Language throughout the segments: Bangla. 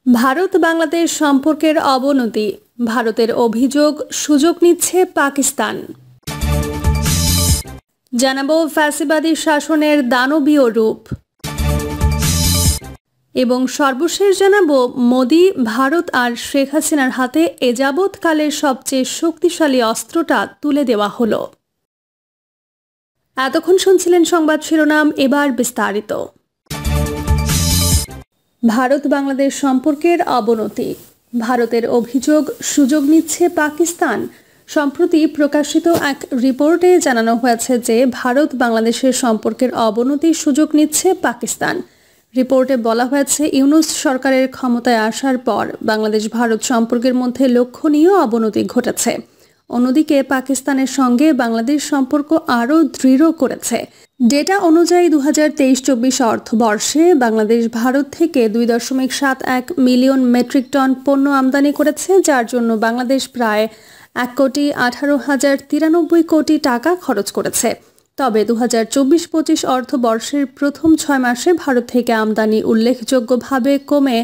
ভারত বাংলাদেশ সম্পর্কের অবনতি, ভারতের অভিযোগ সুযোগ নিচ্ছে পাকিস্তান। জানাবো ফ্যাসিবাদী শাসনের দানবীয় রূপ এবং সর্বশেষ জানাবো মোদি, ভারত আর শেখ হাসিনার হাতে এযাবৎকালের সবচেয়ে শক্তিশালী অস্ত্রটা তুলে দেওয়া হলো। এতক্ষণ শুনছিলেন সংবাদ শিরোনাম, এবার বিস্তারিত। ভারত বাংলাদেশ সম্পর্কের অবনতি, ভারতের অভিযোগ সুযোগ নিচ্ছে পাকিস্তান। সম্প্রতি প্রকাশিত এক রিপোর্টে জানানো হয়েছে যে ভারত বাংলাদেশের সম্পর্কের অবনতির সুযোগ নিচ্ছে পাকিস্তান। রিপোর্টে বলা হয়েছে, ইউনূস সরকারের ক্ষমতায় আসার পর বাংলাদেশ ভারত সম্পর্কের মধ্যে লক্ষণীয় অবনতি ঘটেছে। অন্যদিকে পাকিস্তানের সঙ্গে বাংলাদেশ সম্পর্ক আরও দৃঢ় করেছে। ডেটা অনুযায়ী 2023-24 অর্থবর্ষে বাংলাদেশ ভারত থেকে 2.71 মিলিয়ন মেট্রিক টন পণ্য আমদানি করেছে, যার জন্য বাংলাদেশ প্রায় 1,18,093 কোটি টাকা খরচ করেছে। তবে 2024-25 অর্থবর্ষের প্রথম 6 মাসে ভারত থেকে আমদানি উল্লেখযোগ্যভাবে কমে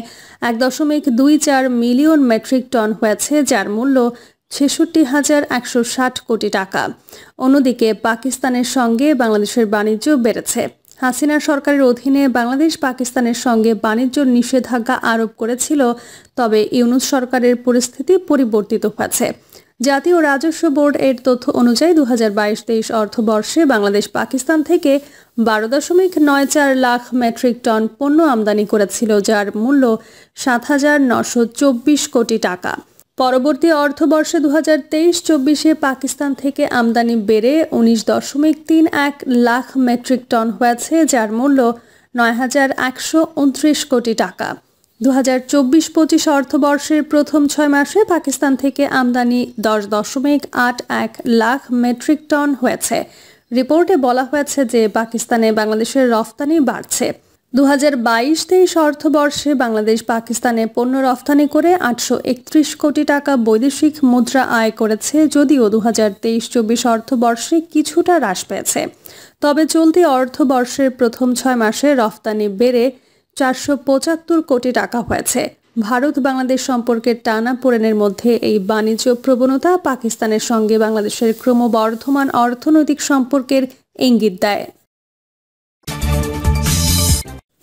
1.24 মিলিয়ন মেট্রিক টন হয়েছে, যার মূল্য 66,160 কোটি টাকা। অন্যদিকে পাকিস্তানের সঙ্গে বাংলাদেশের বাণিজ্য বেড়েছে। হাসিনা সরকারের অধীনে বাংলাদেশ পাকিস্তানের সঙ্গে বাণিজ্য নিষেধাজ্ঞা আরোপ করেছিল, তবে ইউনূস সরকারের পরিস্থিতি পরিবর্তিত হয়েছে। জাতীয় রাজস্ব বোর্ড এর তথ্য অনুযায়ী 2022-23 অর্থবর্ষে বাংলাদেশ পাকিস্তান থেকে 12.94 লাখ মেট্রিক টন পণ্য আমদানি করেছিল, যার মূল্য 7,924 কোটি টাকা। পরবর্তী অর্থবর্ষে 2023-24-এ পাকিস্তান থেকে আমদানি বেড়ে 19.31 লাখ মেট্রিক টন হয়েছে, যার মূল্য 9,129 কোটি টাকা। 2024-25 অর্থবর্ষের প্রথম 6 মাসে পাকিস্তান থেকে আমদানি 10.81 লাখ মেট্রিক টন হয়েছে। রিপোর্টে বলা হয়েছে যে পাকিস্তানে বাংলাদেশের রফতানি বাড়ছে। 2022-23 অর্থবর্ষে বাংলাদেশ পাকিস্তানে পণ্য রফতানি করে 831 কোটি টাকা বৈদেশিক মুদ্রা আয় করেছে, যদিও 2023-24 অর্থবর্ষে কিছুটা হ্রাস পেয়েছে। তবে চলতি অর্থবর্ষের প্রথম 6 মাসে রফতানি বেড়ে 475 কোটি টাকা হয়েছে। ভারত বাংলাদেশ সম্পর্কের টানাপোড়েনের মধ্যে এই বাণিজ্য প্রবণতা পাকিস্তানের সঙ্গে বাংলাদেশের ক্রমবর্ধমান অর্থনৈতিক সম্পর্কের ইঙ্গিত দেয়।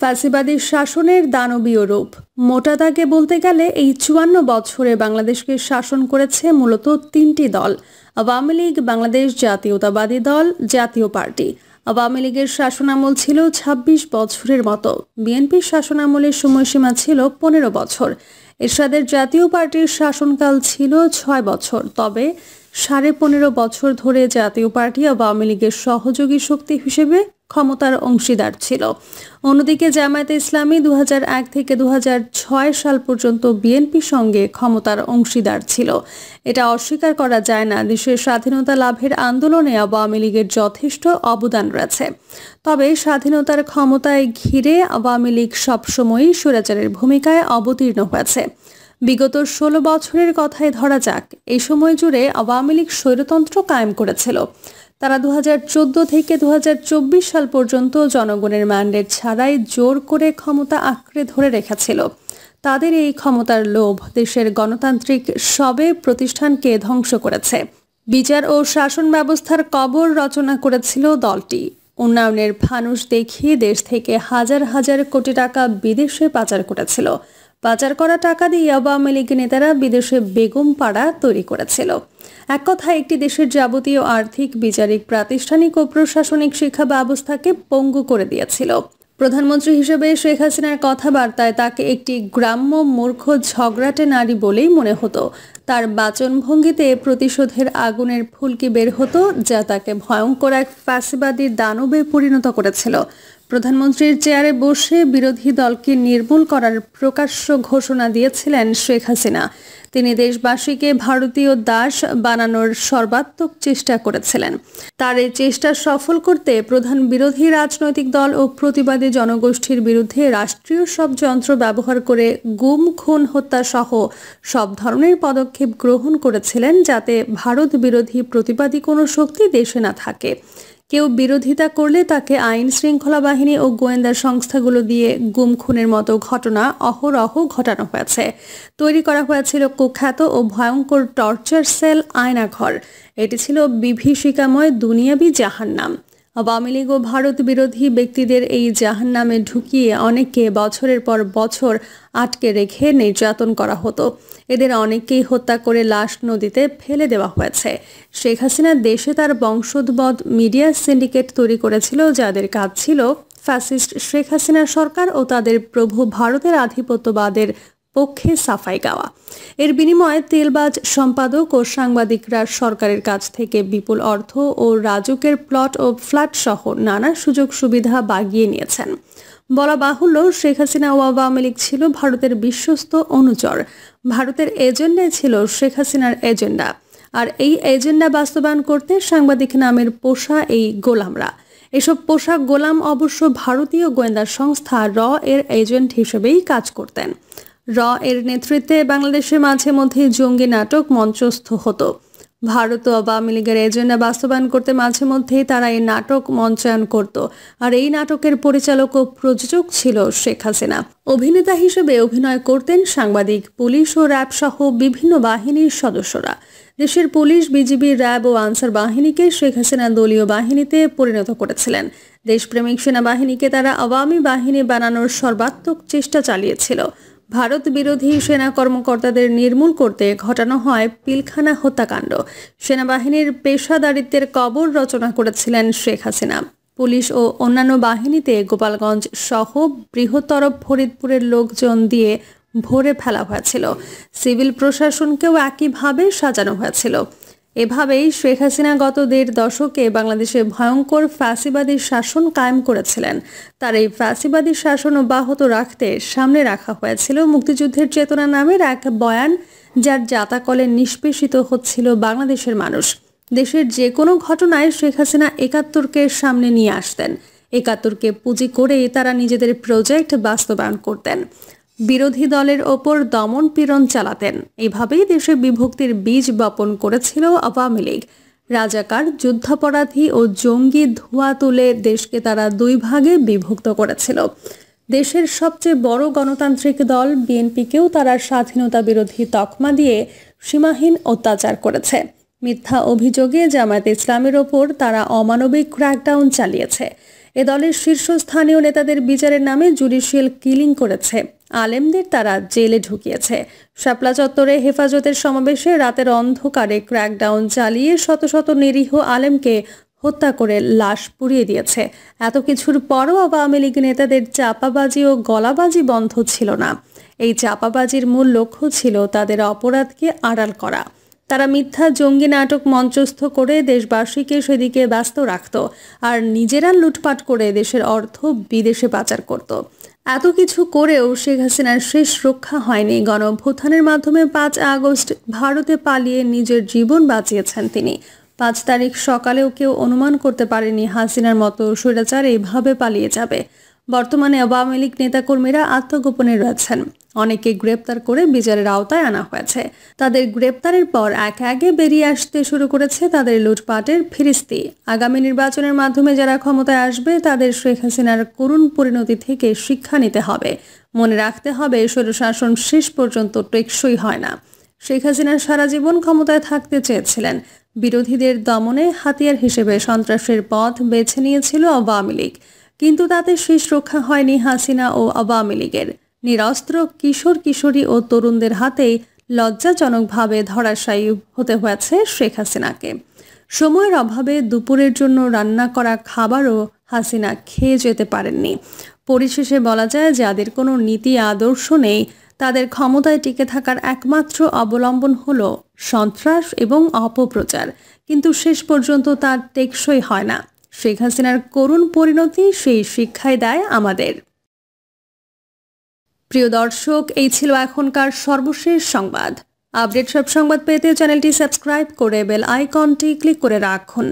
ফ্যাসিবাদী শাসনের দানবীয় রূপ, মোটা দাগে বলতে গেলে এই 54 বছরে বাংলাদেশকে শাসন করেছে মূলত 3টি দল: আওয়ামী লীগ, বাংলাদেশ জাতীয়তাবাদী দল, জাতীয় পার্টি। আওয়ামী লীগের শাসনামল ছিল 26 বছরের মতো, বিএনপির শাসনামলের সময়সীমা ছিল 15 বছর। এরশাদের জাতীয় পার্টির শাসনকাল ছিল 6 বছর, তবে 15.5 বছর ধরে জাতীয় পার্টি আওয়ামী লীগের সহযোগী শক্তি হিসেবে ক্ষমতার অংশীদার ছিল। অন্যদিকে জামায়াতে ইসলামী 2001 থেকে 2006 সাল পর্যন্ত বিএনপির সঙ্গে ক্ষমতার অংশীদার ছিল। এটা অস্বীকার করা যায় না, দেশের স্বাধীনতা লাভের আন্দোলনে আওয়ামী লীগের যথেষ্ট অবদান রয়েছে। তবে স্বাধীনতার ক্ষমতায় ঘিরে আওয়ামী লীগ সবসময়ই স্বৈরাচারের ভূমিকায় অবতীর্ণ হয়েছে। বিগত 16 বছরের কথাই ধরা যাক, এই সময় জুড়ে আওয়ামী লীগ স্বৈরতন্ত্র কায়েম করেছিল। তারা 2014 থেকে 2024 সাল পর্যন্ত জনগণের ম্যান্ডেট ছাড়াই জোর করে ক্ষমতা আঁকড়ে ধরে রেখেছিল। তাদের এই ক্ষমতার লোভ দেশের গণতান্ত্রিক সবে প্রতিষ্ঠানকে ধ্বংস করেছে। বিচার ও শাসন ব্যবস্থার কবর রচনা করেছিল দলটি। উন্নয়নের ফানুস দেখিয়ে দেশ থেকে হাজার হাজার কোটি টাকা বিদেশে পাচার করেছিল। পাচার করা টাকা দিয়ে আওয়ামী লীগ নেতারা বিদেশে বেগম পাড়া তৈরি করেছিল। এক কথায় একটি দেশের যাবতীয় আর্থিক, বিচারিক, প্রাতিষ্ঠানিক ও প্রশাসনিক শিক্ষা ব্যবস্থাকে পঙ্গু করে দিয়েছিল। প্রধানমন্ত্রী হিসেবে শেখ হাসিনার কথাবার্তায় তাকে একটি গ্রাম্য মূর্খ ঝগড়াটে নারী বলেই মনে হতো। তার বাচনভঙ্গিতে প্রতিশোধের আগুনের ফুলকি বের হতো, যা তাকে ভয়ঙ্কর এক ফ্যাসিবাদী দানবে পরিণত করেছিল। প্রধানমন্ত্রীর চেয়ারে বসে বিরোধী দলকে নির্মূল করার প্রকাশ্য ঘোষণা দিয়েছিলেন শেখ হাসিনা। তিনি দেশবাসীকে ভারতীয় দাস বানানোর সর্বাত্মক চেষ্টা করেছিলেন। তার এই চেষ্টা সফল করতে প্রধান বিরোধী রাজনৈতিক দল ও প্রতিবাদী জনগোষ্ঠীর বিরুদ্ধে রাষ্ট্রীয় সব যন্ত্র ব্যবহার করে গুম, খুন, হত্যা সহ সব ধরনের পদক্ষেপ গ্রহণ করেছিলেন, যাতে ভারত বিরোধী প্রতিবাদী কোনো শক্তি দেশে না থাকে। কেউ বিরোধিতা করলে তাকে আইন শৃঙ্খলা বাহিনী ও গোয়েন্দা সংস্থাগুলো দিয়ে গুম খুনের মতো ঘটনা অহরহ ঘটানো হয়েছে। তৈরি করা হয়েছিল কুখ্যাত ও ভয়ঙ্কর টর্চার সেল আয়নাঘর। এটি ছিল বিভীষিকাময় দুনিয়াবি জাহান্নাম। আওয়ামী লীগ ও ভারত বিরোধী ব্যক্তিদের এই জাহান্নামে ঢুকিয়ে অনেককে বছরের পর বছর আটকে রেখে নির্যাতন করা হতো। এদের অনেককেই হত্যা করে লাশ নদীতে ফেলে দেওয়া হয়েছে। শেখ হাসিনা দেশে তার বংশোদ্ভূত মিডিয়া সিন্ডিকেট তৈরি করেছিল, যাদের কাজ ছিল ফ্যাসিস্ট শেখ হাসিনার সরকার ও তাদের প্রভু ভারতের আধিপত্যবাদের পক্ষে সাফাই গাওয়া। এর বিনিময়ে তেলবাজ সম্পাদক ও সাংবাদিকরা সরকারের কাছ থেকে বিপুল অর্থ ও রাজুকের প্লট ও ফ্ল্যাট সহ নানা সুযোগ সুবিধা বাগিয়ে নিয়েছেন। বলা বাহুল্য, শেখ হাসিনা ও আওয়ামী লীগ ছিল ভারতের বিশ্বস্ত অনুচর। ভারতের এজেন্ডাই ছিল শেখ হাসিনার এজেন্ডা, আর এই এজেন্ডা বাস্তবায়ন করতে সাংবাদিক নামের পোষা এই গোলামরা। এসব পোশাক গোলাম অবশ্য ভারতীয় গোয়েন্দা সংস্থা র এর এজেন্ট হিসেবেই কাজ করতেন। র এর নেতৃত্বে বাংলাদেশের মাঝে মধ্যে জঙ্গি নাটক মঞ্চস্থ হতো। ভারত ও আওয়ামী লীগের এজেন্ডা বাস্তবায়ন করতে মাঝে মধ্যেই তারা এই নাটক মঞ্চায়ন করত, আর এই নাটকের পরিচালক ও প্রযোজক ছিল শেখ হাসিনা। অভিনেতা হিসেবে অভিনয় করতেন সাংবাদিক, পুলিশ ও র্যাব সহ বিভিন্ন বাহিনীর সদস্যরা। দেশের পুলিশ, বিজিবি, র্যাব ও আনসার বাহিনীকে শেখ হাসিনা দলীয় বাহিনীতে পরিণত করেছিলেন। দেশপ্রেমিক সেনাবাহিনীকে তারা আওয়ামী বাহিনী বানানোর সর্বাত্মক চেষ্টা চালিয়েছিল। ভারত বিরোধী সেনা কর্মকর্তাদের নির্মূল করতে ঘটানো হয় পিলখানা হত্যাকাণ্ড। সেনাবাহিনীর পেশাদারিত্বের কবর রচনা করেছিলেন শেখ হাসিনা। পুলিশ ও অন্যান্য বাহিনীতে গোপালগঞ্জ সহ বৃহত্তর ফরিদপুরের লোকজন দিয়ে ভরে ফেলা হয়েছিল। সিভিল প্রশাসনকেও একইভাবে সাজানো হয়েছিল। এভাবেই শেখ হাসিনা গত ১.৫ দশকে বাংলাদেশে ভয়ঙ্কর ফ্যাসিবাদী শাসন কায়েম করেছিলেন। তার এই ফ্যাসিবাদী শাসন অব্যাহত রাখতে সামনে রাখা হয়েছিল মুক্তিযুদ্ধের চেতনা নামের এক বয়ান, যার জাতাকলে নিষ্পেষিত হচ্ছিল বাংলাদেশের মানুষ। দেশের যে কোনো ঘটনায় শেখ হাসিনা ৭১কে সামনে নিয়ে আসতেন। ৭১কে পুঁজি করেই তারা নিজেদের প্রজেক্ট বাস্তবায়ন করতেন। বিরোধী দলের ওপর দমন পীড়ন চালাতেন। এইভাবেই দেশে বিভক্তির বীজ বপন করেছিল আওয়ামী লীগ। রাজাকার, যুদ্ধাপরাধী ও জঙ্গি ধোঁয়া তুলে দেশকে তারা ২ ভাগে বিভক্ত করেছিল। দেশের সবচেয়ে বড় গণতান্ত্রিক দল বিএনপিকেও তারা স্বাধীনতা বিরোধী তকমা দিয়ে সীমাহীন অত্যাচার করেছে। মিথ্যা অভিযোগে জামায়াতে ইসলামের ওপর তারা অমানবিক ক্র্যাকডাউন চালিয়েছে। এ দলের শীর্ষস্থানীয় নেতাদের বিচারের নামে জুডিশিয়াল কিলিং করেছে। আলেমদের তারা জেলে ঢুকিয়েছে। শাপলা চত্বরে হেফাজতের সমাবেশে রাতের অন্ধকারে ক্র্যাকডাউন চালিয়ে শত শত নিরীহ আলেমকে হত্যা করে লাশ পুড়িয়ে দিয়েছে। এত কিছুর পরও আওয়ামী লীগ নেতাদের চাপাবাজি ও গলাবাজি বন্ধ ছিল না। এই চাপাবাজির মূল লক্ষ্য ছিল তাদের অপরাধকে আড়াল করা। তারা মিথ্যা জঙ্গি নাটক মঞ্চস্থ করে দেশবাসীকে সেদিকে ব্যস্ত রাখত, আর নিজেরা লুটপাট করে দেশের অর্থ বিদেশে পাচার করত। এত কিছু করেও শেখ হাসিনার শেষ রক্ষা হয়নি। গণঅভ্যুত্থানের মাধ্যমে ৫ আগস্ট ভারতে পালিয়ে নিজের জীবন বাঁচিয়েছেন তিনি। ৫ তারিখ সকালেও কেউ অনুমান করতে পারেনি হাসিনার মতো স্বৈরাচার এইভাবে পালিয়ে যাবে। বর্তমানে আওয়ামী লীগ নেতাকর্মীরা আত্মগোপনে রয়েছেন। অনেকে গ্রেপ্তার করে বিচারের আওতায় আনা হয়েছে। তাদের গ্রেপ্তারের পর একে বেরিয়ে আসতে শুরু করেছে তাদের লুটপাটের ফিরিস্তি। আগামী নির্বাচনের মাধ্যমে যারা ক্ষমতায় আসবে তাদের শেখ হাসিনার করুণ পরিণতি থেকে শিক্ষা নিতে হবে। মনে রাখতে হবে, স্বৈরশাসন শেষ পর্যন্ত টেকসই হয় না। শেখ হাসিনা সারা জীবন ক্ষমতায় থাকতে চেয়েছিলেন। বিরোধীদের দমনে হাতিয়ার হিসেবে সন্ত্রাসের পথ বেছে নিয়েছিল আওয়ামী লীগ, কিন্তু তাতে শেষ রক্ষা হয়নি হাসিনা ও আওয়ামী লীগের। নিরস্ত্র কিশোর কিশোরী ও তরুণদের হাতেই লজ্জাজনকভাবে ধরাশায়ী হতে হয়েছে শেখ হাসিনাকে। সময়ের অভাবে দুপুরের জন্য রান্না করা খাবারও হাসিনা খেয়ে যেতে পারেননি। পরিশেষে বলা যায়, যাদের কোনো নীতি আদর্শ নেই তাদের ক্ষমতায় টিকে থাকার একমাত্র অবলম্বন হলো সন্ত্রাস এবং অপপ্রচার, কিন্তু শেষ পর্যন্ত তার টেকসই হয় না। শেখ হাসিনার করুণ পরিণতি সেই শিক্ষাই দেয় আমাদের। প্রিয় দর্শক, এই ছিল এখনকার সর্বশেষ সংবাদ। আপডেট সব সংবাদ পেতে চ্যানেলটি সাবস্ক্রাইব করে বেল আইকনটি ক্লিক করে রাখুন।